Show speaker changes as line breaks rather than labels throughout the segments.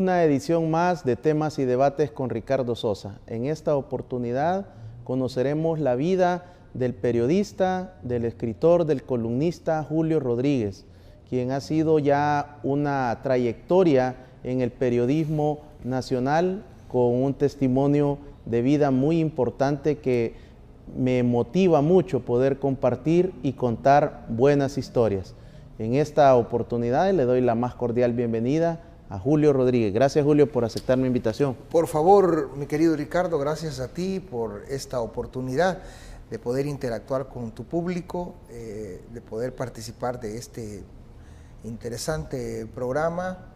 una edición más de Temas y Debates con Ricardo Sosa. En esta oportunidad conoceremos la vida del periodista, del escritor, del columnista Julio Rodríguez, quien ha sido ya una trayectoria en el periodismo nacional con un testimonio de vida muy importante que me motiva mucho poder compartir y contar buenas historias. En esta oportunidad le doy la más cordial bienvenida a Julio Rodríguez. Gracias, Julio, por aceptar mi invitación.
Por favor, mi querido Ricardo, gracias a ti por esta oportunidad de poder interactuar con tu público, de poder participar de este interesante programa.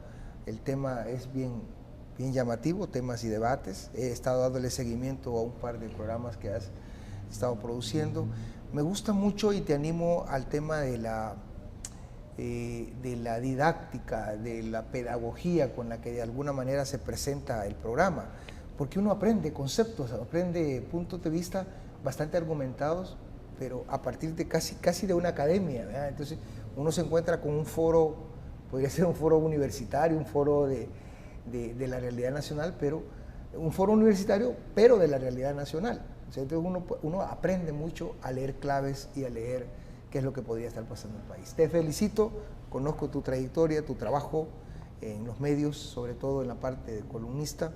El tema es bien llamativo, temas y debates. He estado dándole seguimiento a un par de programas que has estado produciendo. Me gusta mucho y te animo al tema de la didáctica, de la pedagogía con la que de alguna manera se presenta el programa, porque uno aprende conceptos, aprende puntos de vista bastante argumentados, pero a partir de casi de una academia, ¿verdad? Entonces uno se encuentra con un foro, podría ser un foro universitario, un foro de la realidad nacional, pero un foro universitario, pero de la realidad nacional. Entonces uno aprende mucho a leer claves y a leer qué es lo que podría estar pasando en el país. Te felicito, conozco tu trayectoria, tu trabajo en los medios, sobre todo en la parte de columnista,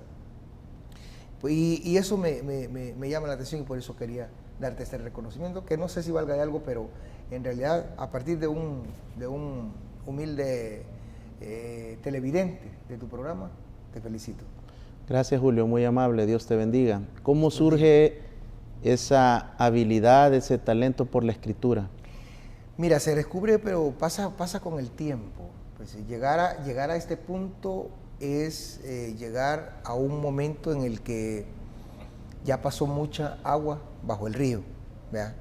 y eso me llama la atención y por eso quería darte este reconocimiento, que no sé si valga de algo, pero en realidad a partir de un humilde televidente de tu programa, te felicito.
Gracias, Julio, muy amable, Dios te bendiga. ¿Cómo surge esa habilidad, ese talento por la escritura?
Mira, se descubre, pero pasa con el tiempo. Pues llegar a este punto es llegar a un momento en el que ya pasó mucha agua bajo el río, ¿verdad?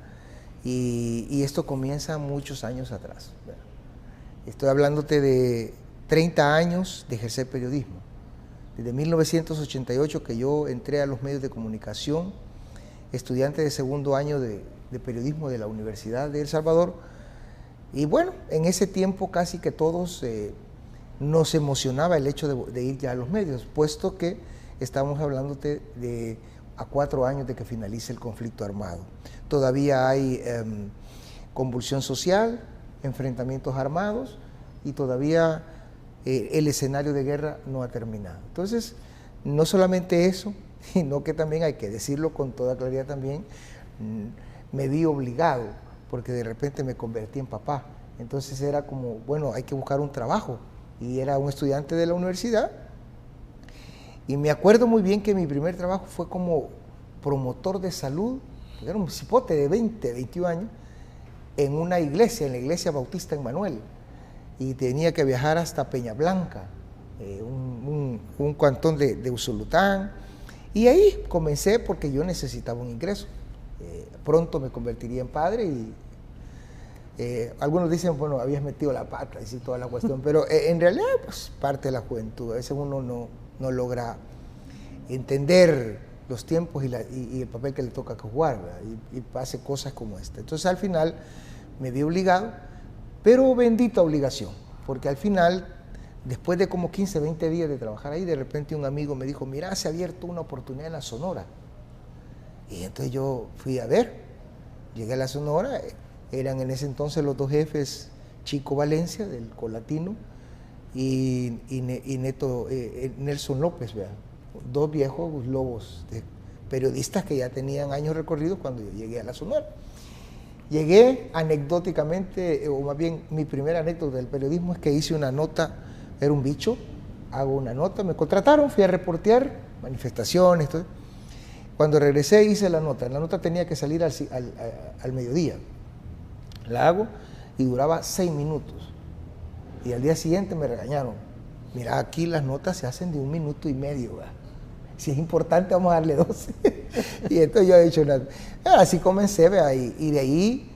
Y esto comienza muchos años atrás, ¿verdad? Estoy hablándote de 30 años de ejercer periodismo. Desde 1988 que yo entré a los medios de comunicación, estudiante de segundo año de periodismo de la Universidad de El Salvador. Y bueno, en ese tiempo casi que todos nos emocionaba el hecho de ir ya a los medios, puesto que estamos hablando de a 4 años de que finalice el conflicto armado. Todavía hay convulsión social, enfrentamientos armados y todavía el escenario de guerra no ha terminado. Entonces, no solamente eso, sino que también hay que decirlo con toda claridad también, me vi obligado, porque de repente me convertí en papá. Entonces era como, bueno, hay que buscar un trabajo. Y era un estudiante de la universidad. Y me acuerdo muy bien que mi primer trabajo fue como promotor de salud, era un cipote de 21 años, en una iglesia, en la iglesia bautista en Manuel. Y tenía que viajar hasta Peña Blanca, un cantón de Usulután. Y ahí comencé porque yo necesitaba un ingreso. Pronto me convertiría en padre y algunos dicen, bueno, habías metido la pata y sí, toda la cuestión, pero en realidad, pues, parte de la juventud. A veces uno no logra entender los tiempos y el papel que le toca jugar, ¿verdad? Y pase cosas como esta. Entonces, al final, me vi obligado, pero bendita obligación, porque al final, después de como 15, 20 días de trabajar ahí, de repente un amigo me dijo, mira, se ha abierto una oportunidad en la Sonora. Y entonces yo fui a ver, llegué a la Sonora, eran en ese entonces los dos jefes, Chico Valencia, del Colatino, y Nelson López, ¿verdad? Dos viejos lobos periodistas que ya tenían años recorridos cuando yo llegué a la Sonora. Llegué anecdóticamente, o más bien mi primera anécdota del periodismo es que hice una nota, era un bicho, hago una nota, me contrataron, fui a reportear manifestaciones, todo. Cuando regresé hice la nota tenía que salir al mediodía, la hago y duraba 6 minutos y al día siguiente me regañaron, mira, aquí las notas se hacen de 1 minuto y medio, ¿verdad? Si es importante vamos a darle 12. Y entonces yo he dicho nada. Así comencé, ¿verdad? Y de ahí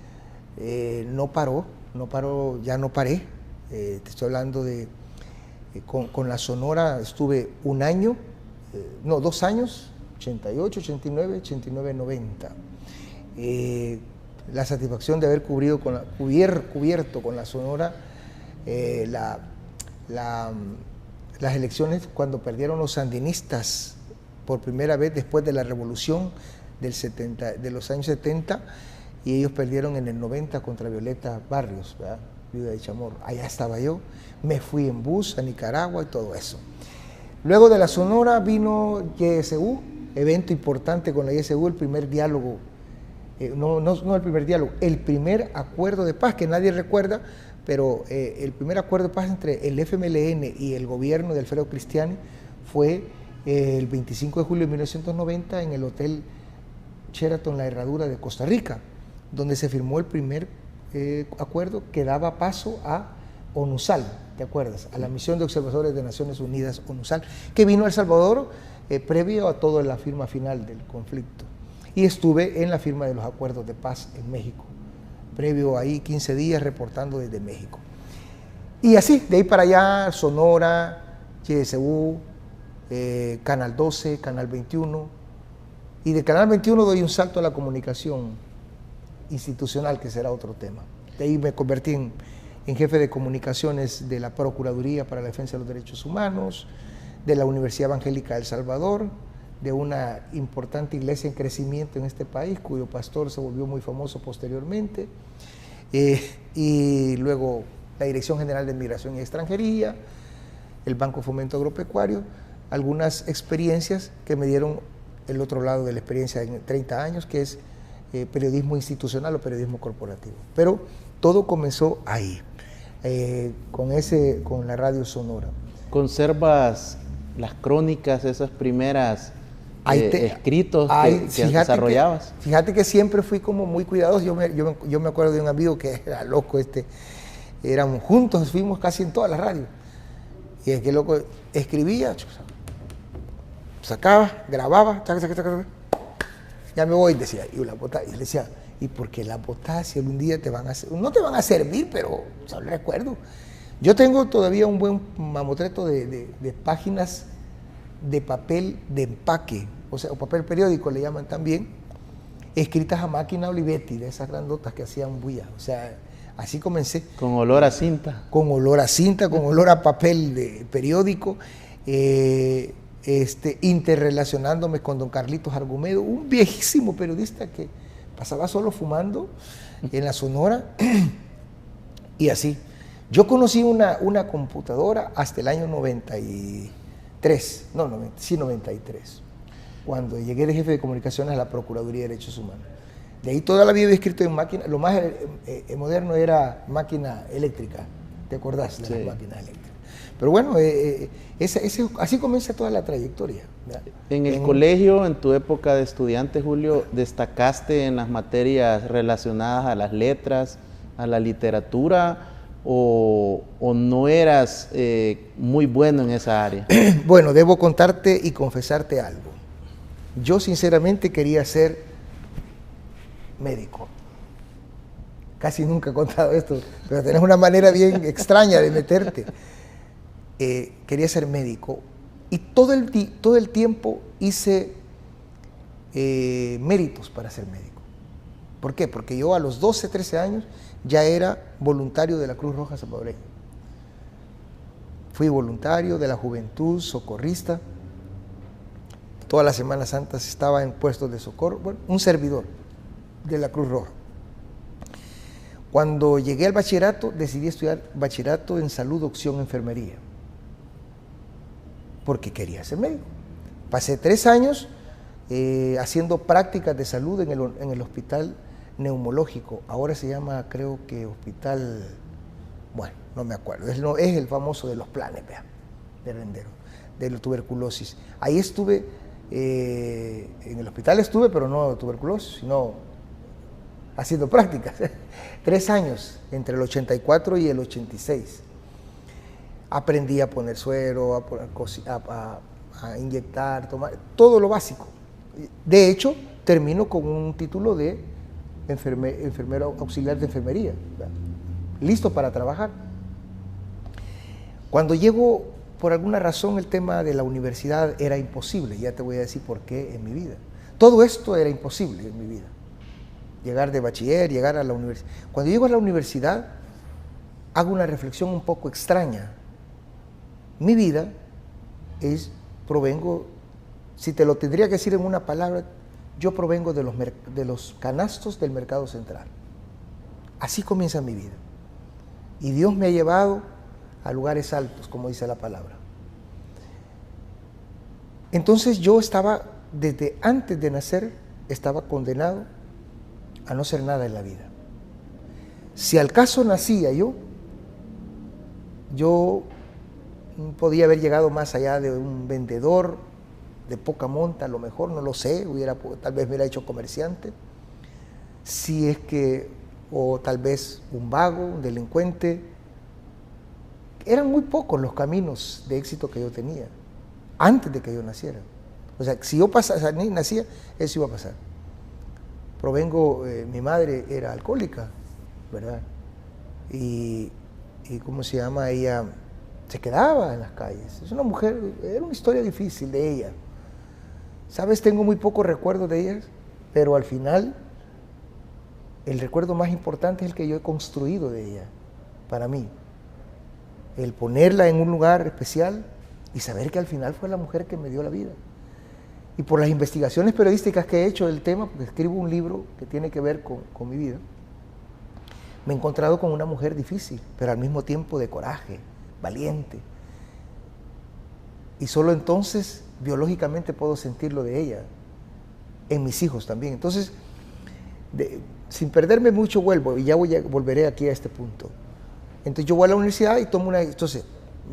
no paró, ya no paré. Te estoy hablando de, con la Sonora estuve 1 año, 2 años, 88, 89, 89, 90. La satisfacción de haber cubierto con la Sonora las elecciones cuando perdieron los sandinistas por primera vez después de la revolución de los años 70, y ellos perdieron en el 90 contra Violeta Barrios, ¿verdad? Viuda de Chamorro. Allá estaba yo, me fui en bus a Nicaragua y todo eso. Luego de la Sonora vino YSU, evento importante con la YSU, el primer diálogo, no el primer diálogo, el primer acuerdo de paz, que nadie recuerda, pero el primer acuerdo de paz entre el FMLN y el gobierno de Alfredo Cristiani fue el 25 de julio de 1990 en el Hotel Sheraton La Herradura de Costa Rica, donde se firmó el primer acuerdo que daba paso a ONUSAL, ¿te acuerdas? A la misión de observadores de Naciones Unidas, ONUSAL, que vino a El Salvador previo a toda la firma final del conflicto. Y estuve en la firma de los acuerdos de paz en México, previo ahí 15 días reportando desde México. Y así, de ahí para allá, Sonora, YSU, Canal 12, Canal 21, y de Canal 21 doy un salto a la comunicación institucional, que será otro tema. De ahí me convertí en jefe de comunicaciones de la Procuraduría para la Defensa de los Derechos Humanos, de la Universidad Evangélica de El Salvador, de una importante iglesia en crecimiento en este país, cuyo pastor se volvió muy famoso posteriormente, y luego la Dirección General de Migración y Extranjería, el Banco Fomento Agropecuario, algunas experiencias que me dieron el otro lado de la experiencia en 30 años, que es periodismo institucional o periodismo corporativo. Pero todo comenzó ahí, con la radio Sonora.
¿Conservas las crónicas, esas primeras escritos que desarrollabas?
Fíjate que siempre fui como muy cuidadoso. Yo me acuerdo de un amigo que era loco, éramos juntos, fuimos casi en todas las radios. Y es que loco escribía, sacaba, grababa, ya me voy, decía, y le decía, ¿y por qué las botas si algún día te van a no te van a servir, pero solo recuerdo? Yo tengo todavía un buen mamotreto de páginas de papel de empaque, o sea, o papel periódico le llaman también, escritas a máquina Olivetti, de esas grandotas que hacían bulla. O sea, así comencé.
Con olor a cinta.
Con olor a cinta, con olor a papel de periódico, interrelacionándome con don Carlitos Argumedo, un viejísimo periodista que pasaba solo fumando en la Sonora, y así. Yo conocí una computadora hasta el año 93, 93, cuando llegué de jefe de comunicaciones a la Procuraduría de Derechos Humanos. De ahí toda la vida he escrito en máquina, lo más moderno era máquina eléctrica, ¿te acordás de las máquinas eléctricas? Pero bueno, así comienza toda la trayectoria, ¿verdad?
En el colegio, en tu época de estudiante, Julio, ¿destacaste en las materias relacionadas a las letras, a la literatura, o no eras muy bueno en esa área?
Bueno, debo contarte y confesarte algo. Yo sinceramente quería ser médico. Casi nunca he contado esto, pero tenés una manera bien extraña de meterte. Quería ser médico y todo el tiempo hice méritos para ser médico. ¿Por qué? Porque yo a los 12, 13 años ya era voluntario de la Cruz Roja Salvadoreña. Fui voluntario de la Juventud Socorrista. Todas las Semanas Santas estaba en puestos de socorro. Bueno, un servidor de la Cruz Roja. Cuando llegué al bachillerato, decidí estudiar bachillerato en salud, opción enfermería, porque quería ser médico. Pasé 3 años haciendo prácticas de salud en el hospital neumológico, ahora se llama, creo que hospital, bueno, no me acuerdo, es el famoso de los planes, vea, de Rendero, de la tuberculosis. Ahí estuve, en el hospital estuve, pero no de tuberculosis, sino haciendo prácticas, 3 años, entre el 84 y el 86. Aprendí a poner suero, a inyectar, tomar, todo lo básico. De hecho, termino con un título de enfermero auxiliar de enfermería, ¿verdad? Listo para trabajar. Cuando llego, por alguna razón, el tema de la universidad era imposible. Ya te voy a decir por qué en mi vida. Todo esto era imposible en mi vida. Llegar de bachiller, llegar a la universidad. Cuando llego a la universidad, hago una reflexión un poco extraña. Mi vida provengo, si te lo tendría que decir en una palabra, yo provengo de los canastos del mercado central. Así comienza mi vida. Y Dios me ha llevado a lugares altos, como dice la palabra. Entonces yo estaba, desde antes de nacer, estaba condenado a no ser nada en la vida. Si al caso nacía yo podía haber llegado más allá de un vendedor de poca monta, a lo mejor, no lo sé, tal vez me hubiera hecho comerciante, si es que, o tal vez un vago, un delincuente. Eran muy pocos los caminos de éxito que yo tenía, antes de que yo naciera. O sea, si yo nacía, eso iba a pasar. Mi madre era alcohólica, ¿verdad? Y ¿cómo se llama? Ella se quedaba en las calles. Es una mujer, era una historia difícil de ella. ¿Sabes? Tengo muy pocos recuerdos de ella, pero al final el recuerdo más importante es el que yo he construido de ella, para mí. El ponerla en un lugar especial y saber que al final fue la mujer que me dio la vida. Y por las investigaciones periodísticas que he hecho del tema, porque escribo un libro que tiene que ver con mi vida, me he encontrado con una mujer difícil, pero al mismo tiempo de coraje, valiente. Y solo entonces, biológicamente, puedo sentir lo de ella, en mis hijos también. Entonces, sin perderme mucho, vuelvo, y ya volveré aquí a este punto. Entonces, yo voy a la universidad y tomo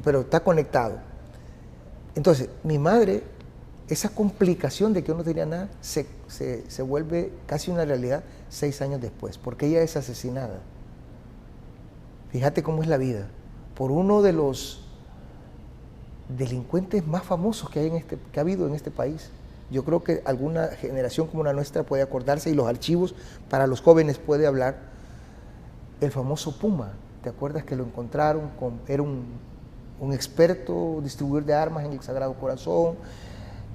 pero está conectado. Entonces, mi madre, esa complicación de que yo no tenía nada, se vuelve casi una realidad 6 años después, porque ella es asesinada. Fíjate cómo es la vida, por uno de los delincuentes más famosos que ha habido en este país. Yo creo que alguna generación como la nuestra puede acordarse, y los archivos para los jóvenes puede hablar, el famoso Puma. ¿Te acuerdas que lo encontraron? Era un experto distribuidor de armas en el Sagrado Corazón,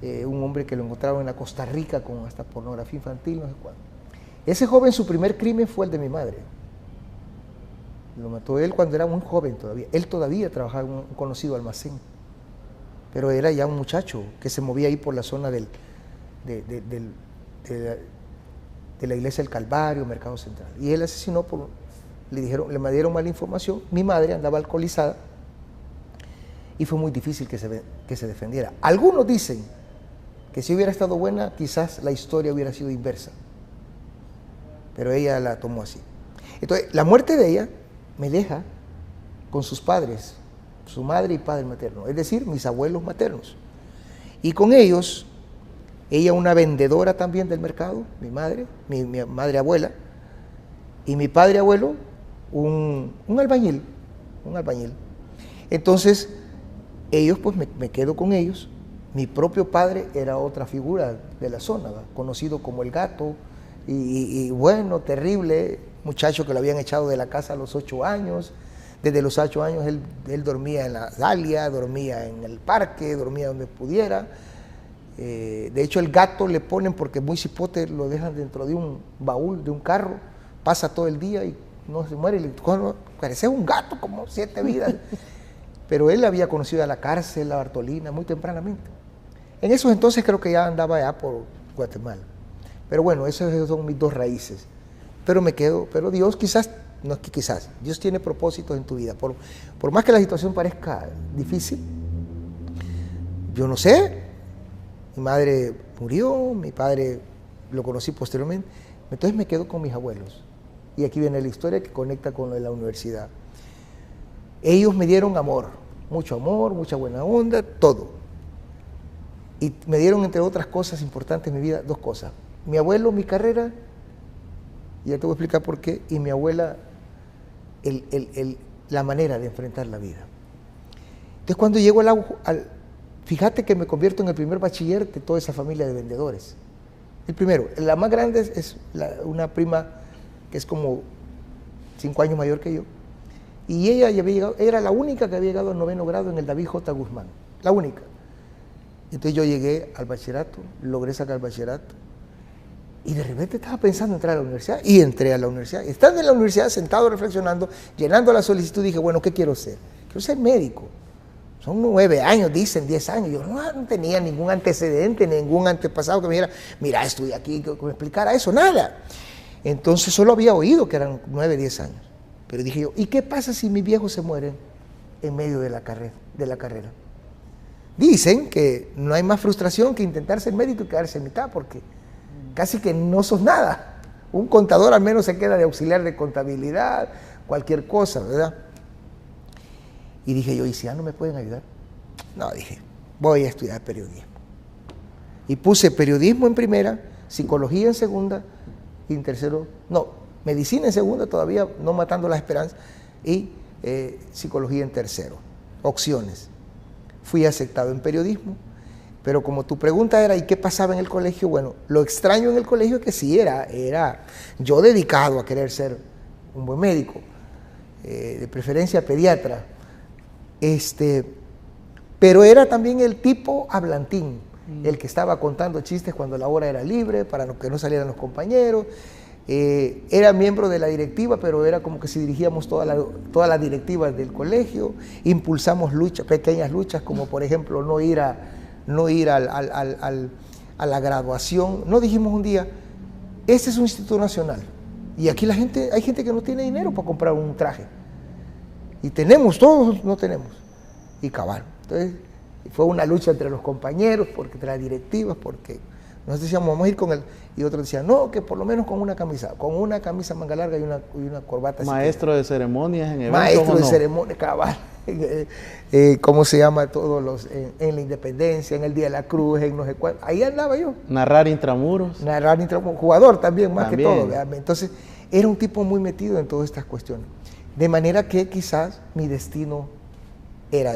un hombre que lo encontraron en la Costa Rica con hasta pornografía infantil, no sé cuándo. Ese joven, su primer crimen fue el de mi madre. Lo mató él cuando era muy joven todavía. Él todavía trabajaba en un conocido almacén, pero era ya un muchacho que se movía ahí por la zona de la iglesia del Calvario, Mercado Central. Y él asesinó le dieron mala información. Mi madre andaba alcoholizada y fue muy difícil que se defendiera. Algunos dicen que si hubiera estado buena, quizás la historia hubiera sido inversa, pero ella la tomó así. Entonces, la muerte de ella me deja con sus padres, su madre y padre materno, es decir, mis abuelos maternos. Y con ellos, ella una vendedora también del mercado, mi madre abuela, y mi padre abuelo, un albañil. Entonces, ellos, pues me quedo con ellos. Mi propio padre era otra figura de la zona, ¿verdad? Conocido como el Gato, y bueno, terrible, muchacho que lo habían echado de la casa a los 8 años. Desde los 8 años él dormía en la Dalia, dormía en el parque, dormía donde pudiera. De hecho, el Gato le ponen, porque muy cipote, lo dejan dentro de un baúl de un carro, pasa todo el día y no se muere. Y le parece un gato, como 7 vidas. Pero él había conocido a la cárcel, a Bartolina, muy tempranamente. En esos entonces creo que ya andaba allá por Guatemala. Pero bueno, esas son mis 2 raíces. Pero me quedo, pero Dios Dios tiene propósitos en tu vida. Por más que la situación parezca difícil, yo no sé, mi madre murió, mi padre lo conocí posteriormente, entonces me quedo con mis abuelos. Y aquí viene la historia que conecta con lo de la universidad. Ellos me dieron amor, mucha buena onda, todo. Y me dieron, entre otras cosas importantes en mi vida, 2 cosas. Mi abuelo, mi carrera, y ya te voy a explicar por qué, y mi abuela, la manera de enfrentar la vida. Entonces, cuando llego fíjate que me convierto en el primer bachiller de toda esa familia de vendedores. El primero, la más grande es una prima que es como 5 años mayor que yo, y ella ya había llegado, era la única que había llegado al 9º grado en el David J. Guzmán, la única. Entonces yo llegué al bachillerato, logré sacar el bachillerato, y de repente estaba pensando en entrar a la universidad, y entré a la universidad. Estando en la universidad, sentado reflexionando, llenando la solicitud, dije, bueno, ¿qué quiero ser? Quiero ser médico. Son 9 años, dicen 10 años. Yo no tenía ningún antecedente, ningún antepasado que me dijera, mira, estudié aquí, que me explicara eso, nada. Entonces solo había oído que eran 9, 10 años. Pero dije yo, ¿y qué pasa si mis viejos se mueren en medio de la carrera? Dicen que no hay más frustración que intentar ser médico y quedarse en mitad, porque casi que no sos nada. Un contador al menos se queda de auxiliar de contabilidad, cualquier cosa, ¿verdad? Y dije yo, ¿y si ya no me pueden ayudar? No, dije, voy a estudiar periodismo. Y puse periodismo en primera, psicología en segunda, y en tercero, no, medicina en segunda, todavía no matando la esperanza, y psicología en tercero. Opciones. Fui aceptado en periodismo, pero como tu pregunta era, ¿y qué pasaba en el colegio? Bueno, lo extraño en el colegio es que sí era yo dedicado a querer ser un buen médico, de preferencia pediatra, pero era también el tipo hablantín, el que estaba contando chistes cuando la hora era libre, para que no salieran los compañeros. Era miembro de la directiva, pero era como que si dirigíamos todas las directivas del colegio. Impulsamos pequeñas luchas, como por ejemplo no ir a la graduación. No dijimos un día, este es un instituto nacional, y aquí hay gente que no tiene dinero para comprar un traje. Y todos no tenemos. Y cabal. Entonces, fue una lucha entre los compañeros, entre las directivas, porque nosotros decíamos, vamos a ir con él. Y otros decían, no, que por lo menos con una camisa manga larga y una corbata.
Maestro de ceremonias en eventos.
Maestro de ceremonias, cabal. ¿Cómo se llama? En la Independencia, en el Día de la Cruz, en no sé cuál. Ahí andaba yo.
Narrar intramuros.
Jugador también, más que todo. ¿Verdad? Entonces, era un tipo muy metido en todas estas cuestiones. De manera que quizás mi destino era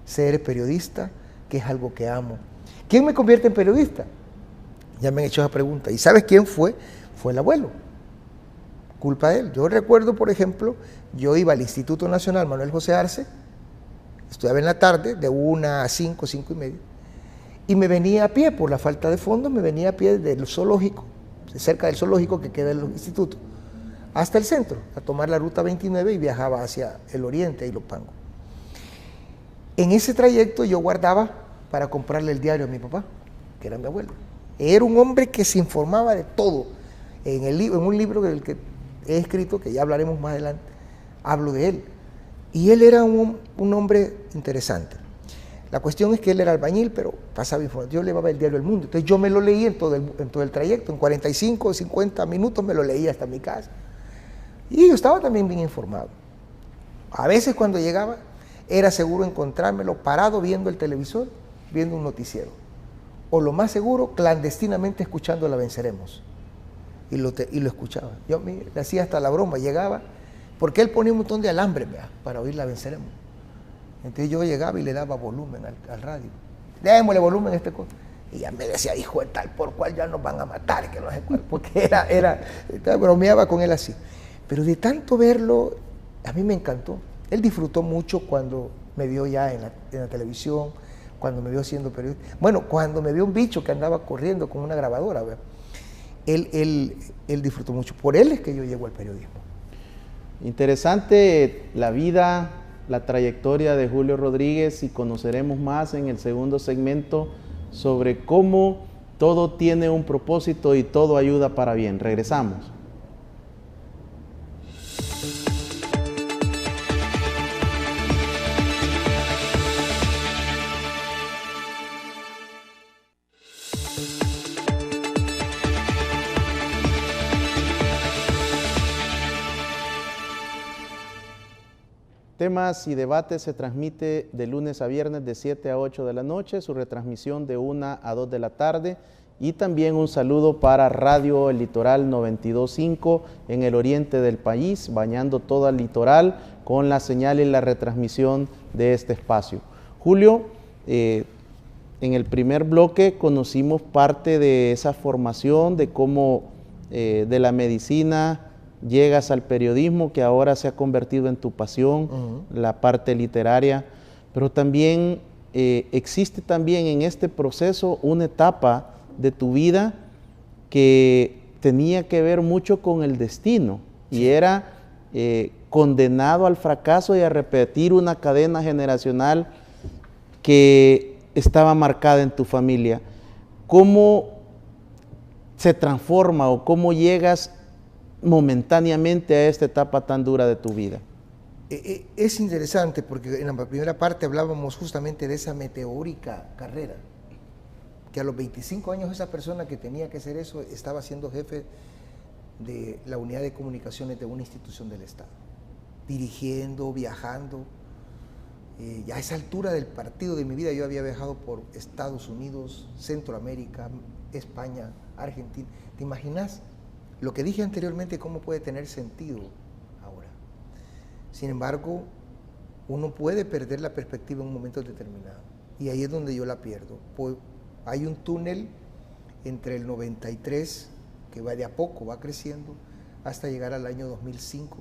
ser periodista, que es algo que amo. ¿Quién me convierte en periodista? Ya me han hecho esa pregunta. ¿Y sabes quién fue? Fue el abuelo. Culpa de él. Yo recuerdo, por ejemplo, yo iba al Instituto Nacional Manuel José Arce, estudiaba en la tarde, de 1 a 5, 5 y media, y me venía a pie, por la falta de fondos, me venía a pie del zoológico, cerca del zoológico que queda en el instituto, hasta el centro, a tomar la ruta 29 y viajaba hacia el oriente, Ilopango. En ese trayecto yo guardaba para comprarle el diario a mi papá, que era mi abuelo. Era un hombre que se informaba de todo. En un libro del que he escrito, que ya hablaremos más adelante, hablo de él. Y él era un hombre interesante. La cuestión es que él era albañil, pero pasaba información. Yo llevaba el diario El Mundo. Entonces yo me lo leí en todo el trayecto, en 45 o 50 minutos me lo leía hasta mi casa. Y yo estaba también bien informado. A veces cuando llegaba, era seguro encontrármelo parado viendo el televisor, viendo un noticiero. O lo más seguro, clandestinamente escuchando La Venceremos. Y lo escuchaba. Yo le hacía hasta la broma, llegaba, porque él ponía un montón de alambre para oír La Venceremos. Entonces yo llegaba y le daba volumen al radio. Démosle volumen a este cosa. Y ya me decía, hijo de tal por cual ya nos van a matar, que no sé cuál, porque bromeaba con él así. Pero de tanto verlo, a mí me encantó. Él disfrutó mucho cuando me vio ya en la televisión, cuando me vio siendo periodista. Bueno, cuando me vio un bicho que andaba corriendo con una grabadora, él disfrutó mucho. Por él es que yo llego al periodismo.
Interesante la vida, la trayectoria de Julio Rodríguez, y conoceremos más en el segundo segmento sobre cómo todo tiene un propósito y todo ayuda para bien. Regresamos. Temas y Debates se transmite de lunes a viernes de 7 a 8 de la noche, su retransmisión de 1 a 2 de la tarde, y también un saludo para Radio El Litoral 92.5 en el oriente del país, bañando todo el litoral con la señal y la retransmisión de este espacio. Julio, en el primer bloque conocimos parte de esa formación, de cómo de la medicina llegas al periodismo, que ahora se ha convertido en tu pasión, la parte literaria, pero también existe también en este proceso una etapa de tu vida que tenía que ver mucho con el destino, y era condenado al fracaso y a repetir una cadena generacional que estaba marcada en tu familia, ¿cómo se transforma o cómo llegas momentáneamente a esta etapa tan dura de tu vida?
Es interesante porque en la primera parte hablábamos justamente de esa meteórica carrera, que a los 25 años esa persona que tenía que hacer eso estaba siendo jefe de la unidad de comunicaciones de una institución del Estado, dirigiendo, viajando. Ya a esa altura del partido de mi vida yo había viajado por Estados Unidos, Centroamérica, España, Argentina. ¿Te imaginas lo que dije anteriormente, cómo puede tener sentido ahora? Sin embargo, uno puede perder la perspectiva en un momento determinado, y ahí es donde yo la pierdo. Pues hay un túnel entre el 93, que va de a poco, va creciendo, hasta llegar al año 2005,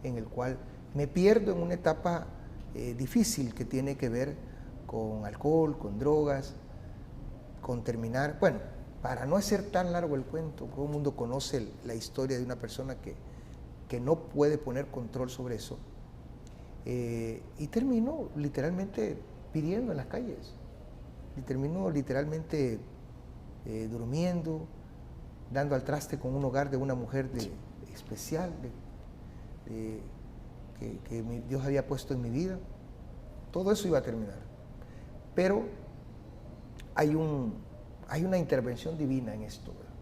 en el cual me pierdo en una etapa difícil que tiene que ver con alcohol, con drogas, con terminar. Bueno, para no hacer tan largo el cuento, todo el mundo conoce la historia de una persona que no puede poner control sobre eso, y terminó literalmente pidiendo en las calles, y terminó literalmente durmiendo, dando al traste con un hogar de una mujer especial que Dios había puesto en mi vida. Todo eso iba a terminar, pero hay una intervención divina en esto, ¿verdad?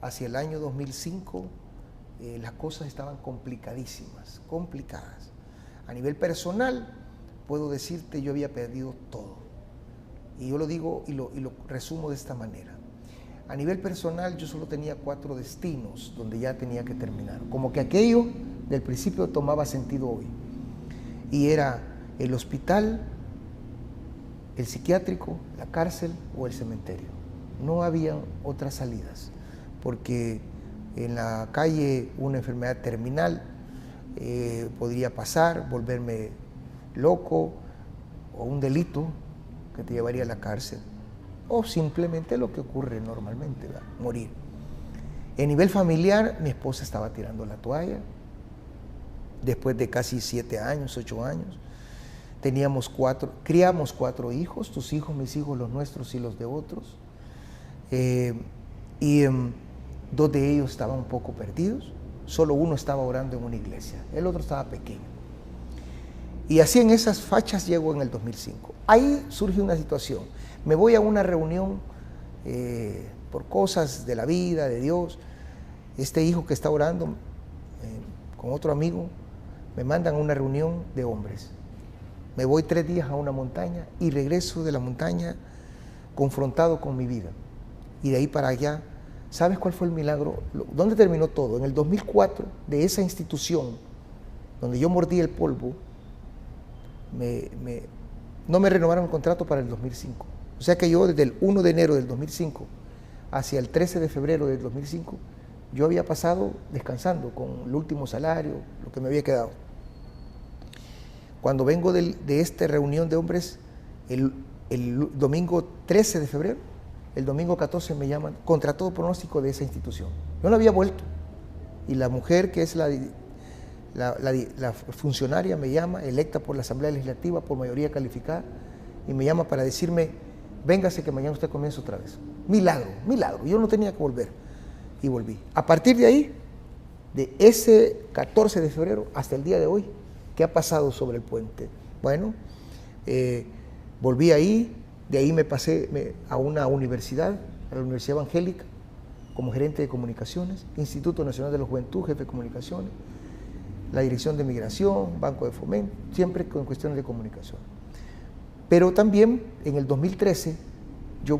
Hacia el año 2005 las cosas estaban complicadísimas, complicadas. A nivel personal, puedo decirte, yo había perdido todo. Y yo lo digo y lo resumo de esta manera. A nivel personal, yo solo tenía 4 destinos donde ya tenía que terminar. Como que aquello del principio tomaba sentido hoy. Y era el hospital, el psiquiátrico, la cárcel o el cementerio. No había otras salidas, porque en la calle una enfermedad terminal podría pasar, volverme loco, o un delito que te llevaría a la cárcel, o simplemente lo que ocurre normalmente, ¿verdad? Morir. En nivel familiar, mi esposa estaba tirando la toalla, después de casi 7 años, 8 años. Criamos 4 hijos, tus hijos, mis hijos, los nuestros y los de otros. 2 de ellos estaban un poco perdidos, solo uno estaba orando en una iglesia, el otro estaba pequeño. Y así en esas fachas llego en el 2005. Ahí surge una situación. Me voy a una reunión por cosas de la vida, de Dios. Este hijo que está orando con otro amigo, me mandan a una reunión de hombres. Me voy 3 días a una montaña y regreso de la montaña confrontado con mi vida. Y de ahí para allá, ¿sabes cuál fue el milagro? ¿Dónde terminó todo? En el 2004, de esa institución donde yo mordí el polvo, no me renovaron el contrato para el 2005. O sea que yo desde el 1 de enero del 2005 hacia el 13 de febrero del 2005, yo había pasado descansando con el último salario, lo que me había quedado. Cuando vengo de esta reunión de hombres, el domingo 13 de febrero, el domingo 14 me llaman contra todo pronóstico de esa institución. Yo no había vuelto. Y la mujer que es la funcionaria me llama, electa por la Asamblea Legislativa por mayoría calificada, y me llama para decirme, véngase que mañana usted comienza otra vez. Milagro, milagro. Yo no tenía que volver. Y volví. A partir de ahí, de ese 14 de febrero hasta el día de hoy, ¿qué ha pasado sobre el puente? Bueno, volví ahí, de ahí me pasé a una universidad, a la Universidad Evangélica, como gerente de comunicaciones, Instituto Nacional de la Juventud, jefe de comunicaciones, la Dirección de Migración, Banco de Fomento, siempre con cuestiones de comunicación. Pero también en el 2013 yo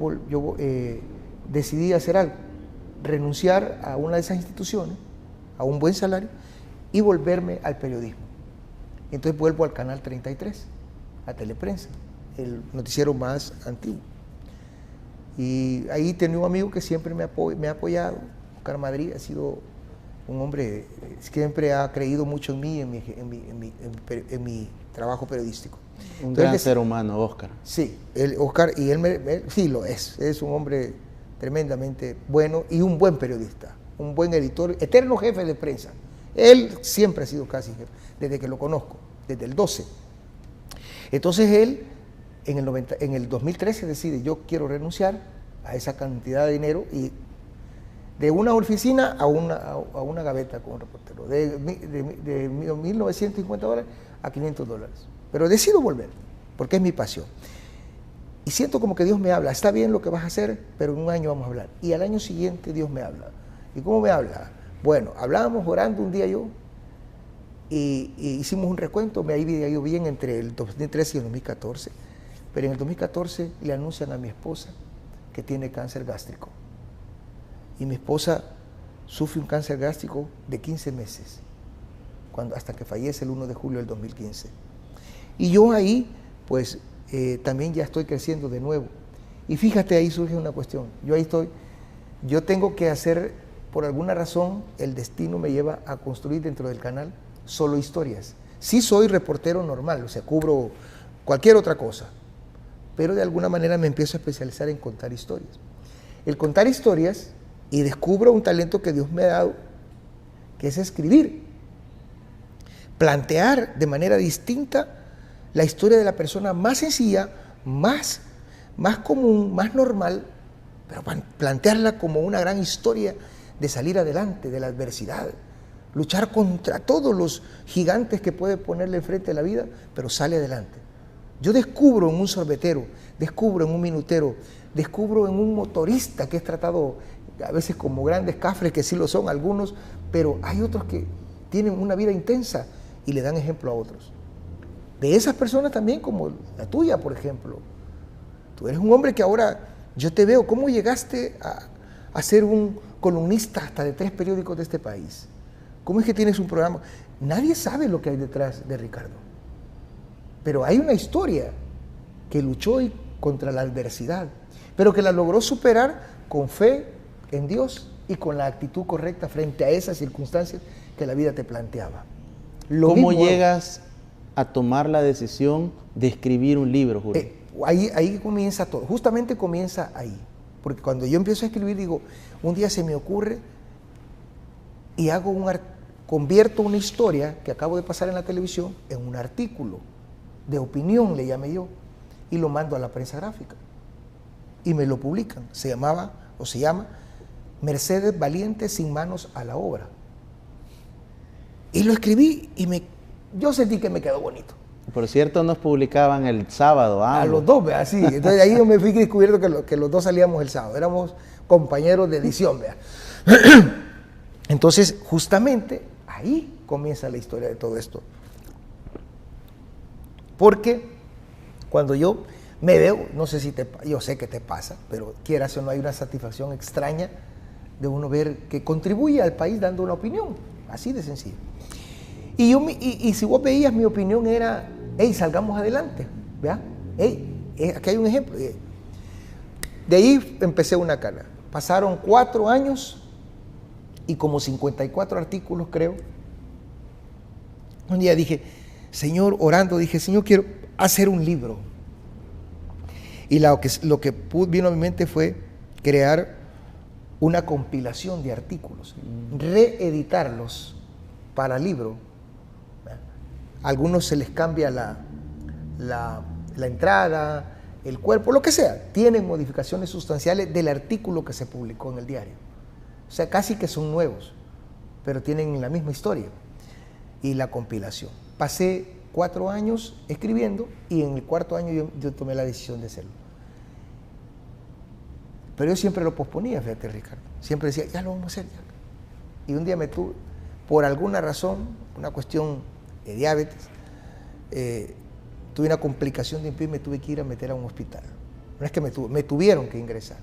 decidí hacer algo, renunciar a una de esas instituciones, a un buen salario, y volverme al periodismo. Entonces vuelvo al Canal 33, a Teleprensa, el noticiero más antiguo. Y ahí tenía un amigo que siempre me ha apoyado, Oscar Madrid, ha sido un hombre que siempre ha creído mucho en mí, en mi trabajo periodístico.
Un gran ser humano, Oscar.
Sí, Oscar, y él sí lo es un hombre tremendamente bueno y un buen periodista, un buen editor, eterno jefe de prensa. Él siempre ha sido casi jefe, desde que lo conozco, desde el 12. Entonces él en el 2013 decide, yo quiero renunciar a esa cantidad de dinero y de una oficina a una gaveta como reportero, de $1.950 a $500. Pero decido volver, porque es mi pasión. Y siento como que Dios me habla, está bien lo que vas a hacer, pero en un año vamos a hablar. Y al año siguiente Dios me habla. ¿Y cómo me habla? Bueno, hablábamos orando un día yo, y hicimos un recuento, me había ido bien entre el 2013 y el 2014, pero en el 2014 le anuncian a mi esposa que tiene cáncer gástrico. Y mi esposa sufre un cáncer gástrico de 15 meses, hasta que fallece el 1 de julio del 2015. Y yo ahí, pues, también ya estoy creciendo de nuevo. Y fíjate, ahí surge una cuestión. Yo tengo que hacer, por alguna razón, el destino me lleva a construir dentro del canal solo historias. Sí soy reportero normal, o sea, cubro cualquier otra cosa, pero de alguna manera me empiezo a especializar en contar historias. El contar historias, y descubro un talento que Dios me ha dado, que es escribir. Plantear de manera distinta la historia de la persona más sencilla, más común, más normal, pero plantearla como una gran historia de salir adelante, de la adversidad, luchar contra todos los gigantes que puede ponerle enfrente a la vida, pero sale adelante. Yo descubro en un sorbetero, descubro en un minutero, descubro en un motorista que es tratado a veces como grandes cafres, que sí lo son algunos, pero hay otros que tienen una vida intensa y le dan ejemplo a otros. De esas personas también, como la tuya, por ejemplo. Tú eres un hombre que ahora yo te veo. ¿Cómo llegaste a ser un columnista hasta de 3 periódicos de este país? ¿Cómo es que tienes un programa? Nadie sabe lo que hay detrás de Ricardo. Pero hay una historia que luchó contra la adversidad, pero que la logró superar con fe en Dios y con la actitud correcta frente a esas circunstancias que la vida te planteaba.
¿Cómo llegas a tomar la decisión de escribir un libro, Julio?
Ahí comienza todo, justamente comienza ahí, porque cuando yo empiezo a escribir digo, un día se me ocurre y convierto una historia que acabo de pasar en la televisión en un artículo de opinión, le llamé yo, y lo mando a la prensa gráfica y me lo publican. Se llama Mercedes Valiente sin manos a la obra, y lo escribí y yo sentí que me quedó bonito.
Por cierto, nos publicaban el sábado.
A los dos, vea, sí. Entonces ahí yo me fui descubriendo que los dos salíamos el sábado. Éramos compañeros de edición, vea. Entonces, justamente ahí comienza la historia de todo esto. Porque cuando yo me veo, no sé si yo sé que te pasa, pero quieras o no, hay una satisfacción extraña de uno ver que contribuye al país dando una opinión, así de sencillo. Y si vos veías, mi opinión era, hey, salgamos adelante, ¿vea? Hey, aquí hay un ejemplo. De ahí empecé una carrera. Pasaron 4 años y como 54 artículos, creo. Un día dije, Señor, orando, dije, Señor, quiero hacer un libro. Y lo que vino a mi mente fue crear una compilación de artículos, reeditarlos para libro. A algunos se les cambia la entrada, el cuerpo, lo que sea. Tienen modificaciones sustanciales del artículo que se publicó en el diario. O sea, casi que son nuevos, pero tienen la misma historia y la compilación. Pasé 4 años escribiendo y en el 4.º año yo tomé la decisión de hacerlo. Pero yo siempre lo posponía, fíjate, Ricardo. Siempre decía, ya lo vamos a hacer. Ya. Y un día por alguna razón, una cuestión de diabetes, tuve una complicación de impulso y me tuve que ir a meter a un hospital. No es que me tuvieron que ingresar.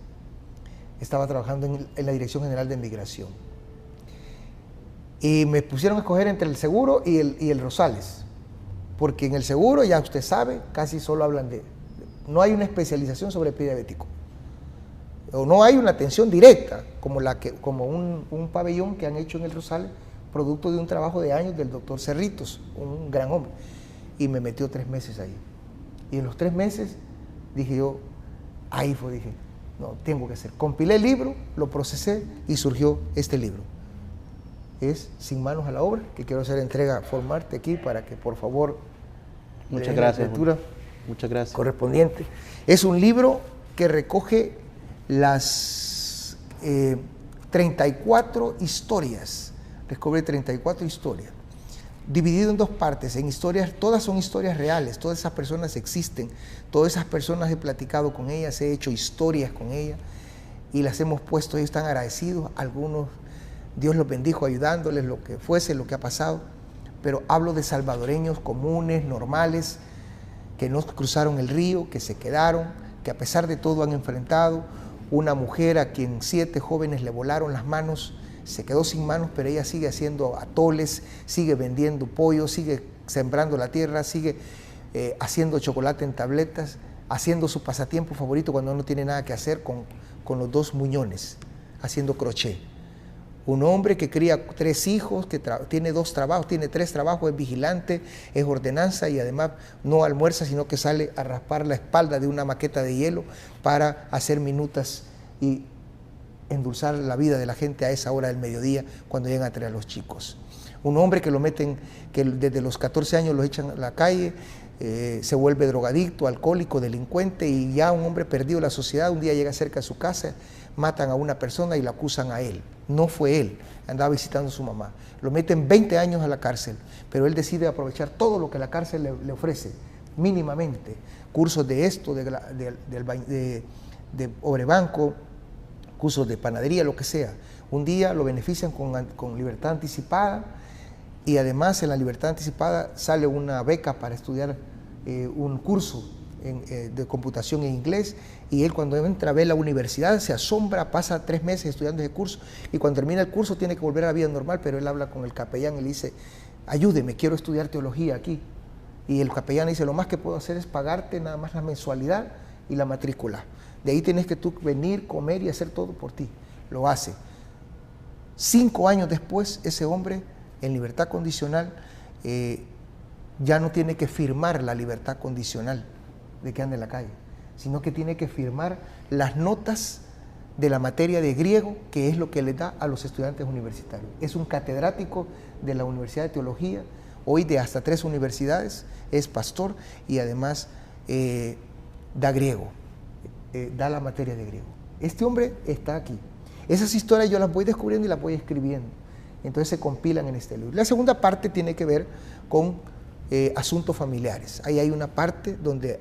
Estaba trabajando en la Dirección General de Migración. Y me pusieron a escoger entre el seguro y el Rosales. Porque en el seguro, ya usted sabe, casi solo hablan no hay una especialización sobre pie diabético. O no hay una atención directa, como un pabellón que han hecho en el Rosales, producto de un trabajo de años del doctor Cerritos, un gran hombre. Y me metió 3 meses ahí. Y en los 3 meses dije yo, dije, no, tengo que hacer. Compilé el libro, lo procesé y surgió este libro. Es Sin manos a la obra, que quiero hacer entrega, formarte aquí para que por favor...
Muchas gracias. Muchas gracias.
Correspondiente. Es un libro que recoge las 34 historias, descubre 34 historias, dividido en dos partes, en historias, todas son historias reales, todas esas personas existen, todas esas personas he platicado con ellas, he hecho historias con ellas y las hemos puesto, ellos están agradecidos, algunos Dios los bendijo ayudándoles, lo que fuese, lo que ha pasado, pero hablo de salvadoreños comunes, normales, que no cruzaron el río, que se quedaron, que a pesar de todo han enfrentado, una mujer a quien 7 jóvenes le volaron las manos, se quedó sin manos, pero ella sigue haciendo atoles, sigue vendiendo pollo, sigue sembrando la tierra, sigue haciendo chocolate en tabletas, haciendo su pasatiempo favorito cuando no tiene nada que hacer con los 2 muñones, haciendo crochet. Un hombre que cría 3 hijos, que tiene 2 trabajos, tiene 3 trabajos, es vigilante, es ordenanza y además no almuerza, sino que sale a raspar la espalda de una maqueta de hielo para hacer minutas y endulzar la vida de la gente a esa hora del mediodía cuando llegan a traer a los chicos. Un hombre que lo meten, que desde los 14 años lo echan a la calle, se vuelve drogadicto, alcohólico, delincuente y ya un hombre perdido en la sociedad, un día llega cerca de su casa, matan a una persona y la acusan a él. No fue él, andaba visitando a su mamá. Lo meten 20 años a la cárcel, pero él decide aprovechar todo lo que la cárcel le ofrece, mínimamente. Cursos de esto, de obrebanco, cursos de panadería, lo que sea. Un día lo benefician con libertad anticipada y además en la libertad anticipada sale una beca para estudiar un curso de computación en inglés y él cuando entra ve la universidad se asombra, pasa 3 meses estudiando ese curso y cuando termina el curso tiene que volver a la vida normal, pero él habla con el capellán y le dice, ayúdeme, quiero estudiar teología aquí. Y el capellán dice, lo más que puedo hacer es pagarte nada más la mensualidad y la matrícula. De ahí tienes que tú venir, comer y hacer todo por ti. Lo hace. 5 años después, ese hombre en libertad condicional ya no tiene que firmar la libertad condicional de que anda en la calle, sino que tiene que firmar las notas de la materia de griego, que es lo que le da a los estudiantes universitarios. Es un catedrático de la Universidad de Teología, hoy de hasta 3 universidades, es pastor y además da griego. Da la materia de griego. Este hombre está aquí. Esas historias yo las voy descubriendo y las voy escribiendo. Entonces se compilan en este libro. La segunda parte tiene que ver con asuntos familiares. Ahí hay una parte donde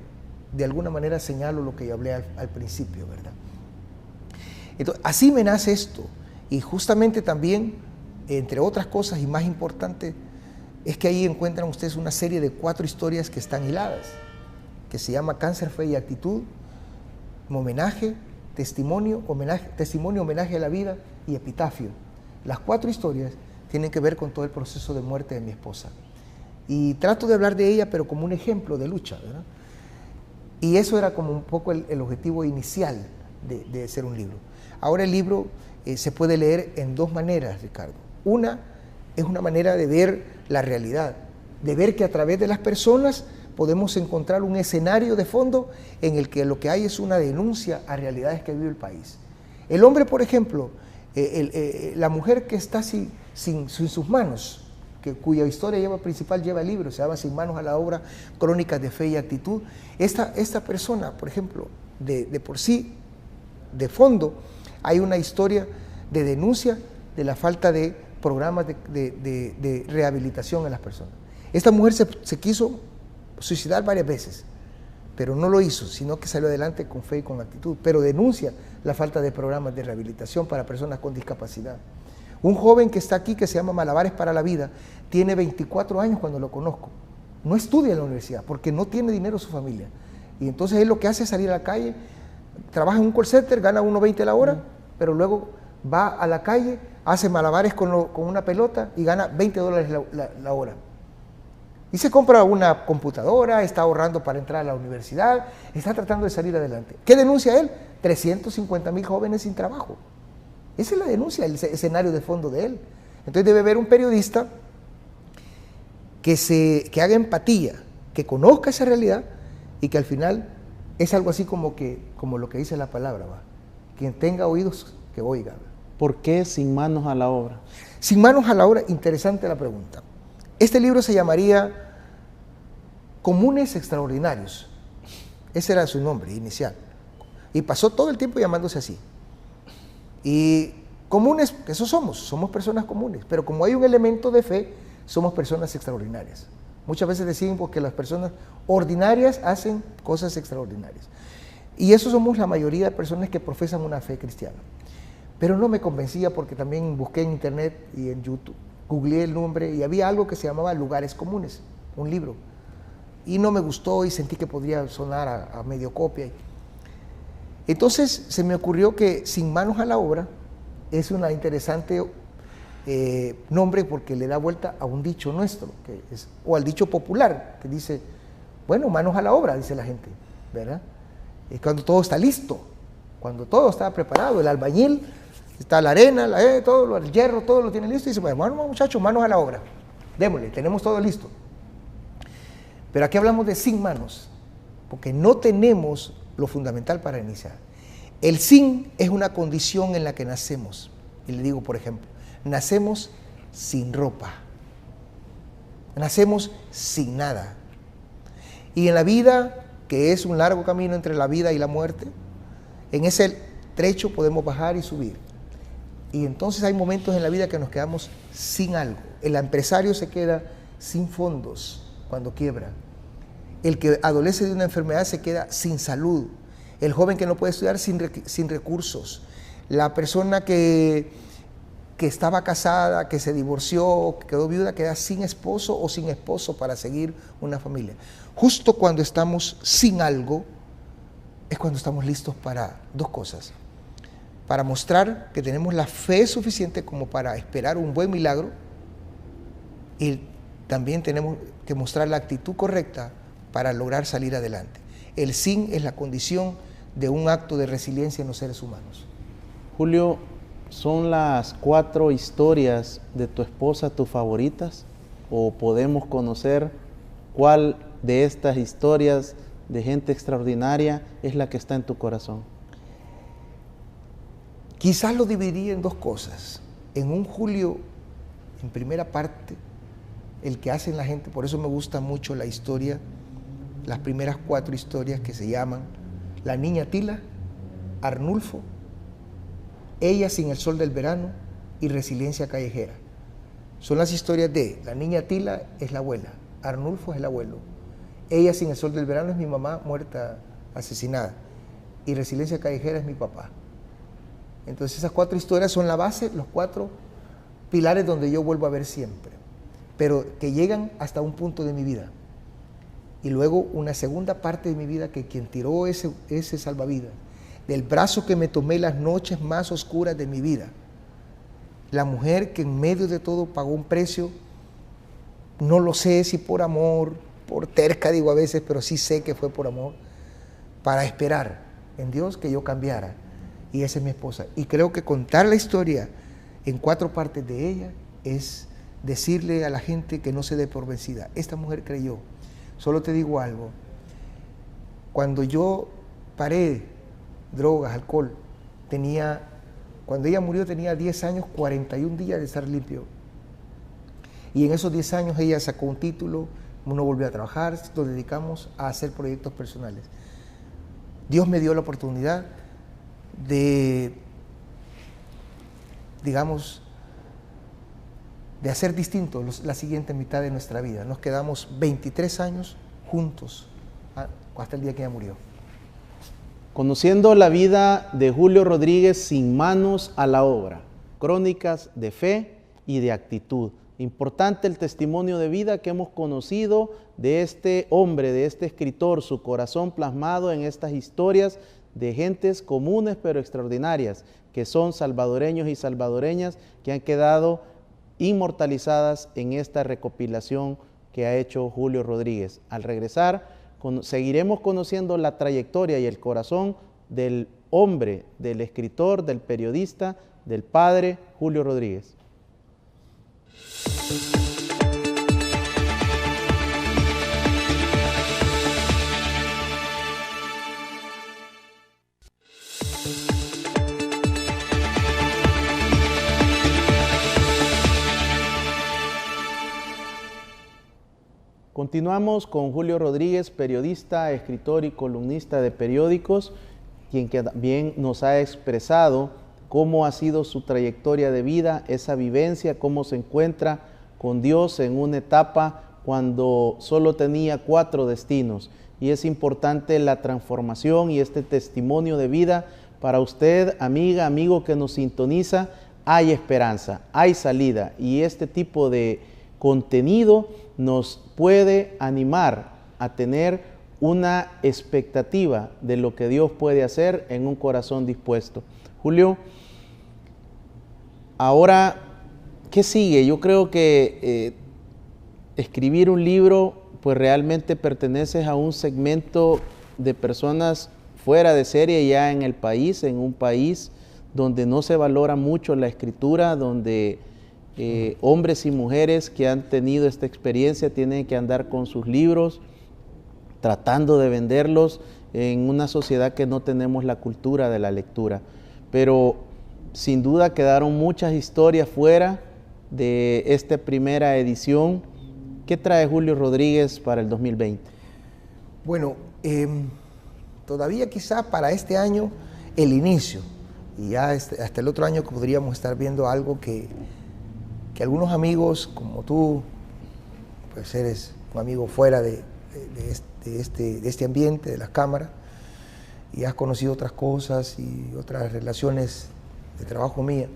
de alguna manera señalo lo que yo hablé al principio, ¿verdad? Entonces, así me nace esto. Y justamente también, entre otras cosas y más importante, es que ahí encuentran ustedes una serie de 4 historias que están hiladas, que se llama Cáncer, Fe y Actitud, Homenaje, Testimonio, Homenaje a la Vida y Epitafio. Las 4 historias tienen que ver con todo el proceso de muerte de mi esposa. Y trato de hablar de ella, pero como un ejemplo de lucha, ¿verdad? Y eso era como un poco el objetivo inicial de hacer un libro. Ahora el libro se puede leer en 2 maneras, Ricardo. Una es una manera de ver la realidad, de ver que a través de las personas podemos encontrar un escenario de fondo en el que lo que hay es una denuncia a realidades que vive el país. El hombre, por ejemplo, la mujer que está sin sus manos, cuya historia principal lleva el libro, se llama Sin manos a la obra, Crónicas de Fe y Actitud. Esta persona, por ejemplo, de por sí, de fondo, hay una historia de denuncia de la falta de programas de rehabilitación a las personas. Esta mujer se quiso suicidar varias veces, pero no lo hizo, sino que salió adelante con fe y con actitud, pero denuncia la falta de programas de rehabilitación para personas con discapacidad. Un joven que está aquí, que se llama Malabares para la Vida, tiene 24 años cuando lo conozco, no estudia en la universidad porque no tiene dinero su familia, y entonces él lo que hace es salir a la calle, trabaja en un call center, gana $1.20 la hora, pero luego va a la calle, hace malabares con una pelota y gana $20 la hora. Y se compra una computadora, está ahorrando para entrar a la universidad, está tratando de salir adelante. ¿Qué denuncia él? 350,000 jóvenes sin trabajo. Esa es la denuncia, el escenario de fondo de él. Entonces debe haber un periodista que haga empatía, que conozca esa realidad y que al final es algo así como lo que dice la palabra, ¿va? Quien tenga oídos, que oiga.
¿Por qué Sin manos a la obra?
Sin manos a la obra, interesante la pregunta. Este libro se llamaría Comunes Extraordinarios. Ese era su nombre inicial. Y pasó todo el tiempo llamándose así. Y comunes, eso somos personas comunes, pero como hay un elemento de fe, somos personas extraordinarias. Muchas veces decimos que las personas ordinarias hacen cosas extraordinarias. Y eso somos la mayoría de personas que profesan una fe cristiana. Pero no me convencía porque también busqué en internet y en YouTube, googleé el nombre y había algo que se llamaba Lugares Comunes, un libro. Y no me gustó y sentí que podría sonar a medio copia. Entonces se me ocurrió que Sin Manos a la Obra es una interesante nombre porque le da vuelta a un dicho nuestro, o al dicho popular, que dice, bueno, manos a la obra, dice la gente, ¿verdad? Es cuando todo está listo, cuando todo está preparado, el albañil, está la arena, todo, el hierro, todo lo tiene listo, y dice, bueno, muchachos, manos a la obra, démosle, tenemos todo listo. Pero aquí hablamos de sin manos, porque no tenemos lo fundamental para iniciar. El sin es una condición en la que nacemos. Y le digo, por ejemplo, nacemos sin ropa, nacemos sin nada. Y en la vida, que es un largo camino entre la vida y la muerte, en ese trecho podemos bajar y subir. Y entonces hay momentos en la vida que nos quedamos sin algo. El empresario se queda sin fondos cuando quiebra. El que adolece de una enfermedad se queda sin salud. El joven que no puede estudiar sin recursos. La persona que estaba casada, que se divorció, que quedó viuda, queda sin esposo o sin esposo para seguir una familia. Justo cuando estamos sin algo, es cuando estamos listos para dos cosas. Para mostrar que tenemos la fe suficiente como para esperar un buen milagro, y también tenemos que mostrar la actitud correcta para lograr salir adelante. El sin es la condición de un acto de resiliencia en los seres humanos.
Julio, ¿son las 4 historias de tu esposa tus favoritas? ¿O podemos conocer cuál de estas historias de gente extraordinaria es la que está en tu corazón?
Quizás lo dividiría en dos cosas. En un Julio, en primera parte, el que hacen la gente, por eso me gusta mucho la historia, las primeras 4 historias que se llaman La Niña Tila, Arnulfo, Ella sin el sol del verano y Resiliencia callejera. Son las historias de La Niña Tila es la abuela, Arnulfo es el abuelo, Ella sin el sol del verano es mi mamá muerta, asesinada, y Resiliencia callejera es mi papá. Entonces esas 4 historias son la base, los 4 pilares donde yo vuelvo a ver siempre, pero que llegan hasta un punto de mi vida. Y luego una segunda parte de mi vida que quien tiró ese salvavidas, del brazo que me tomé las noches más oscuras de mi vida, la mujer que en medio de todo pagó un precio, no lo sé si por amor, por terca digo a veces, pero sí sé que fue por amor, para esperar en Dios que yo cambiara. Y esa es mi esposa. Y creo que contar la historia en 4 partes de ella es decirle a la gente que no se dé por vencida. Esta mujer creyó. Solo te digo algo. Cuando yo paré drogas, alcohol, cuando ella murió tenía 10 años, 41 días de estar limpio. Y en esos 10 años ella sacó un título, no volvió a trabajar, nos dedicamos a hacer proyectos personales. Dios me dio la oportunidad de, digamos, de hacer distinto la siguiente mitad de nuestra vida. Nos quedamos 23 años juntos hasta el día que ella murió.
Conociendo la vida de Julio Rodríguez, Sin Manos a la Obra, crónicas de fe y de actitud. Importante el testimonio de vida que hemos conocido de este hombre, de este escritor, su corazón plasmado en estas historias de gentes comunes pero extraordinarias, que son salvadoreños y salvadoreñas que han quedado inmortalizadas en esta recopilación que ha hecho Julio Rodríguez. Al regresar, seguiremos conociendo la trayectoria y el corazón del hombre, del escritor, del periodista, del padre Julio Rodríguez. Continuamos con Julio Rodríguez, periodista, escritor y columnista de periódicos, quien también nos ha expresado cómo ha sido su trayectoria de vida, esa vivencia, cómo se encuentra con Dios en una etapa cuando solo tenía 4 destinos. Y es importante la transformación y este testimonio de vida para usted, amiga, amigo que nos sintoniza. Hay esperanza, hay salida, y este tipo de contenido nos puede animar a tener una expectativa de lo que Dios puede hacer en un corazón dispuesto. Julio, ahora, ¿qué sigue? Yo creo que escribir un libro, pues realmente perteneces a un segmento de personas fuera de serie ya en el país, en un país donde no se valora mucho la escritura, donde hombres y mujeres que han tenido esta experiencia tienen que andar con sus libros, tratando de venderlos en una sociedad que no tenemos la cultura de la lectura. Pero sin duda quedaron muchas historias fuera de esta primera edición. ¿Qué trae Julio Rodríguez para el 2020?
Bueno, todavía quizá para este año el inicio, y ya hasta el otro año podríamos estar viendo algo que algunos amigos como tú, pues eres un amigo fuera de este ambiente, de las cámaras, y has conocido otras cosas y otras relaciones de trabajo mía,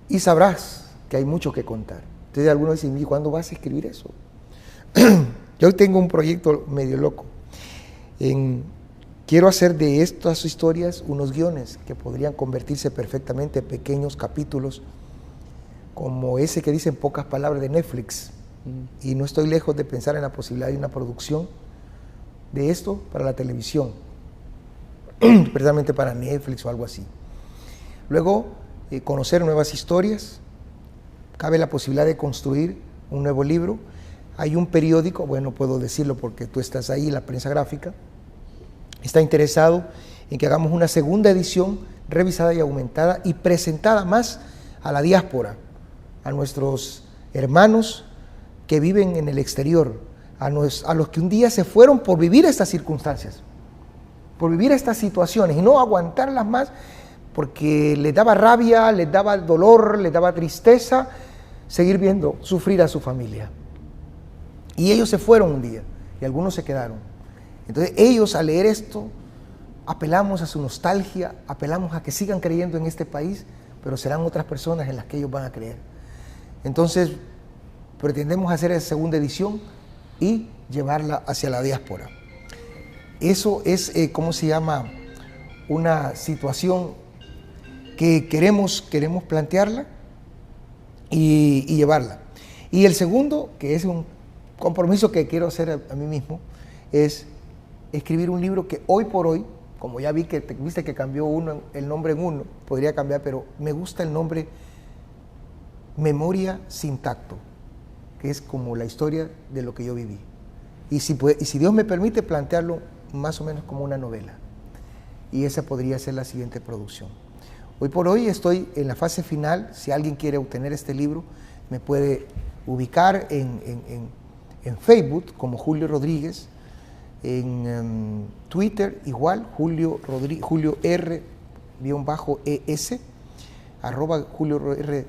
y sabrás que hay mucho que contar. Entonces algunos dicen, ¿y cuándo vas a escribir eso? Yo tengo un proyecto medio loco. Quiero hacer de estas historias unos guiones que podrían convertirse perfectamente en pequeños capítulos, como ese que dice en pocas palabras de Netflix. Y no estoy lejos de pensar en la posibilidad de una producción de esto para la televisión, precisamente para Netflix o algo así. Luego, conocer nuevas historias. Cabe la posibilidad de construir un nuevo libro. Hay un periódico, bueno, puedo decirlo porque tú estás ahí, la prensa gráfica, está interesado en que hagamos una segunda edición revisada y aumentada y presentada más a la diáspora, a nuestros hermanos que viven en el exterior, a los que un día se fueron por vivir estas circunstancias, por vivir estas situaciones y no aguantarlas más porque les daba rabia, les daba dolor, les daba tristeza seguir viendo sufrir a su familia. Y ellos se fueron un día y algunos se quedaron. Entonces ellos, al leer esto, apelamos a su nostalgia, apelamos a que sigan creyendo en este país, pero serán otras personas en las que ellos van a creer. Entonces pretendemos hacer esa segunda edición y llevarla hacia la diáspora. Eso es, ¿cómo se llama? Una situación que queremos plantearla y llevarla. Y el segundo, que es un compromiso que quiero hacer a mí mismo, es escribir un libro que hoy por hoy, como ya viste que cambió el nombre en uno, podría cambiar, pero me gusta el nombre Memoria sin tacto, que es como la historia de lo que yo viví. Y si Dios me permite plantearlo más o menos como una novela. Y esa podría ser la siguiente producción. Hoy por hoy estoy en la fase final. Si alguien quiere obtener este libro, me puede ubicar en Facebook como Julio Rodríguez, en Twitter igual, Julio R-ES, arroba Julio R-ES,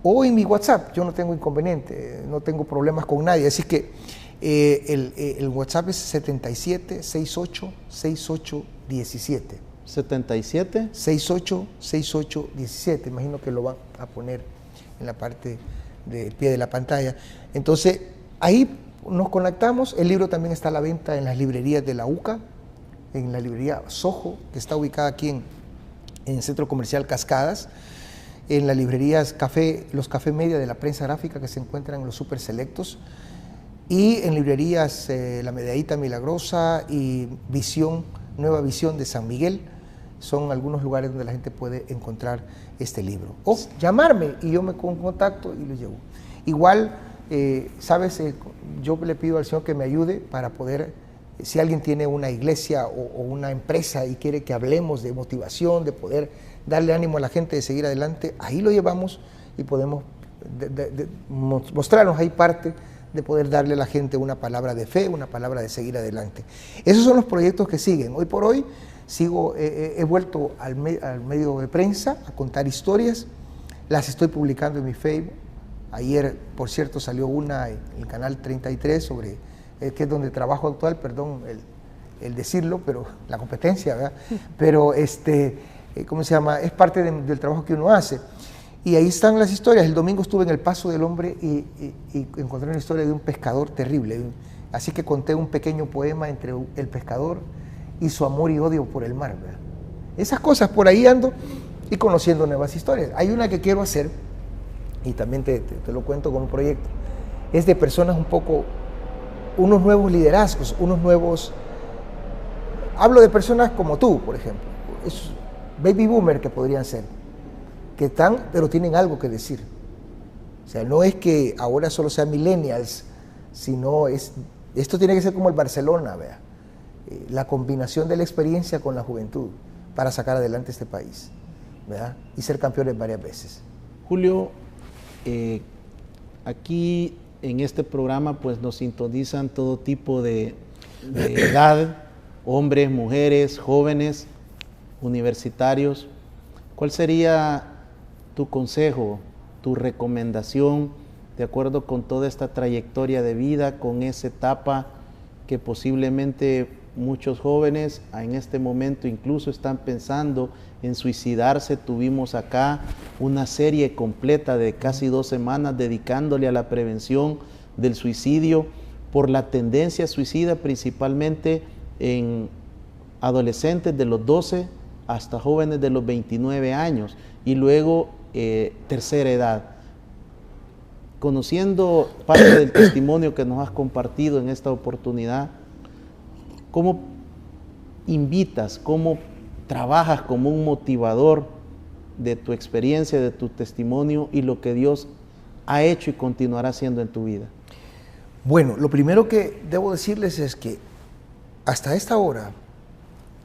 o en mi WhatsApp. Yo no tengo inconveniente, no tengo problemas con nadie, así que el WhatsApp es 77 68 68 17.
77
68 68 17. Imagino que lo van a poner en la parte del pie de la pantalla. Entonces, ahí nos conectamos. El libro también está a la venta en las librerías de la UCA, en la librería Soho, que está ubicada aquí en el Centro Comercial Cascadas, en las librerías los Café Media de la prensa gráfica que se encuentran en los Super Selectos, y en librerías La Medallita Milagrosa y Nueva Visión de San Miguel. Son algunos lugares donde la gente puede encontrar este libro. O llamarme y yo me contacto y lo llevo. Igual, ¿sabes? Yo le pido al Señor que me ayude para poder, si alguien tiene una iglesia o una empresa y quiere que hablemos de motivación, de poder darle ánimo a la gente de seguir adelante, ahí lo llevamos y podemos mostrarnos ahí parte de poder darle a la gente una palabra de fe, una palabra de seguir adelante. Esos son los proyectos que siguen. Hoy por hoy he vuelto al medio de prensa a contar historias, las estoy publicando en mi Facebook. Ayer, por cierto, salió una en el canal 33 sobre, que es donde trabajo actual, perdón el decirlo, pero la competencia, ¿verdad? Pero ¿cómo se llama? Es parte del trabajo que uno hace. Y ahí están las historias. El domingo estuve en el Paso del Hombre y encontré una historia de un pescador terrible. Así que conté un pequeño poema entre el pescador y su amor y odio por el mar, ¿verdad? Esas cosas, por ahí ando y conociendo nuevas historias. Hay una que quiero hacer, y también te lo cuento con un proyecto, es de personas unos nuevos liderazgos, unos nuevos... Hablo de personas como tú, por ejemplo, esos baby boomer que podrían ser, que están, pero tienen algo que decir. O sea, no es que ahora solo sean millennials, sino esto tiene que ser como el Barcelona, vea, la combinación de la experiencia con la juventud para sacar adelante este país, ¿verdad? Y ser campeones varias veces.
Julio, aquí en este programa pues nos sintonizan todo tipo de edad, hombres, mujeres, jóvenes, universitarios. ¿Cuál sería tu consejo, tu recomendación, de acuerdo con toda esta trayectoria de vida, con esa etapa que posiblemente muchos jóvenes en este momento incluso están pensando en suicidarse? Tuvimos acá una serie completa de casi 2 semanas dedicándole a la prevención del suicidio por la tendencia suicida principalmente en adolescentes de los 12 hasta jóvenes de los 29 años y luego tercera edad. Conociendo parte del testimonio que nos has compartido en esta oportunidad, ¿cómo invitas, cómo trabajas como un motivador de tu experiencia, de tu testimonio y lo que Dios ha hecho y continuará haciendo en tu vida?
Bueno, lo primero que debo decirles es que hasta esta hora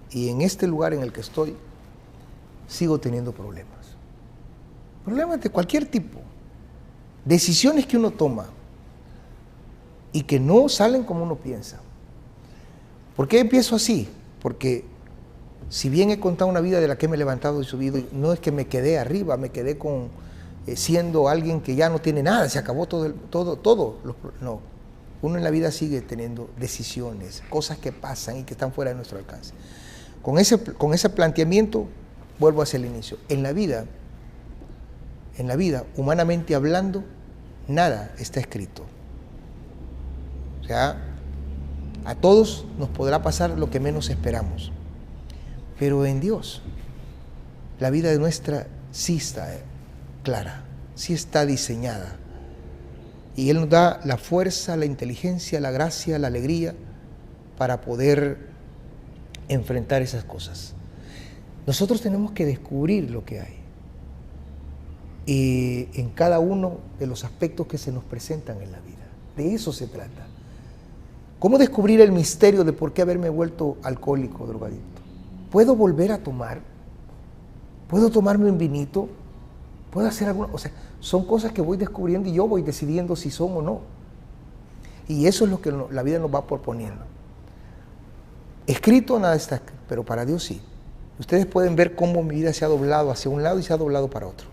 y en este lugar en el que estoy, sigo teniendo problemas. Problemas de cualquier tipo. Decisiones que uno toma y que no salen como uno piensa. ¿Por qué empiezo así? Porque si bien he contado una vida de la que me he levantado y subido, no es que me quedé arriba, me quedé con siendo alguien que ya no tiene nada, se acabó todo. No, uno en la vida sigue teniendo decisiones, cosas que pasan y que están fuera de nuestro alcance. Con ese planteamiento, vuelvo hacia el inicio. En la vida, humanamente hablando, nada está escrito. O sea, a todos nos podrá pasar lo que menos esperamos. Pero en Dios, la vida de nuestra sí está clara, sí está diseñada. Y Él nos da la fuerza, la inteligencia, la gracia, la alegría para poder enfrentar esas cosas. Nosotros tenemos que descubrir lo que hay. Y en cada uno de los aspectos que se nos presentan en la vida. De eso se trata. ¿Cómo descubrir el misterio de por qué haberme vuelto alcohólico, drogadicto? ¿Puedo volver a tomar? ¿Puedo tomarme un vinito? ¿Puedo hacer alguna? O sea, son cosas que voy descubriendo y yo voy decidiendo si son o no. Y eso es lo que la vida nos va proponiendo. Escrito nada está, pero para Dios sí. Ustedes pueden ver cómo mi vida se ha doblado hacia un lado y se ha doblado para otro.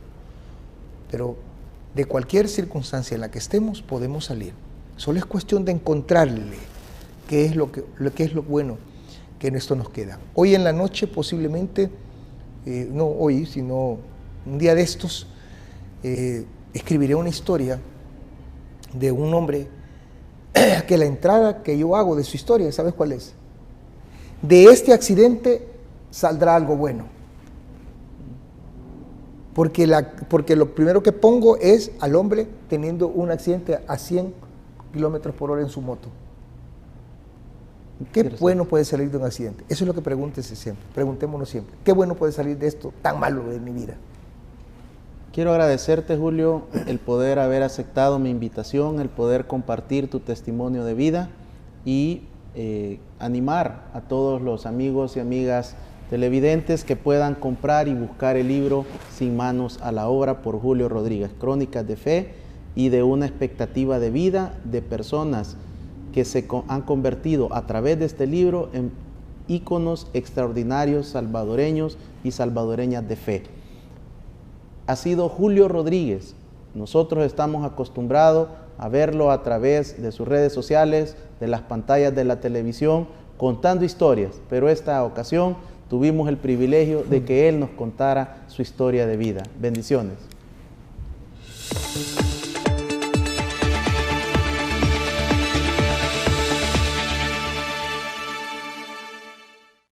Pero de cualquier circunstancia en la que estemos podemos salir. Solo es cuestión de encontrarle qué es lo bueno que en esto nos queda. Hoy en la noche posiblemente, no hoy, sino un día de estos, escribiré una historia de un hombre que la entrada que yo hago de su historia, ¿sabes cuál es? De este accidente saldrá algo bueno. Porque lo primero que pongo es al hombre teniendo un accidente a 100 kilómetros por hora en su moto. ¿Qué bueno puede salir de un accidente? Eso es lo que preguntémonos siempre. ¿Qué bueno puede salir de esto tan malo de mi vida?
Quiero agradecerte, Julio, el poder haber aceptado mi invitación, el poder compartir tu testimonio de vida y animar a todos los amigos y amigas televidentes que puedan comprar y buscar el libro Sin manos a la obra por Julio Rodríguez, crónicas de fe y de una expectativa de vida de personas que se han convertido a través de este libro en íconos extraordinarios salvadoreños y salvadoreñas de fe. Ha sido Julio Rodríguez. Nosotros estamos acostumbrados a verlo a través de sus redes sociales, de las pantallas de la televisión, contando historias, pero esta ocasión tuvimos el privilegio de que él nos contara su historia de vida. Bendiciones.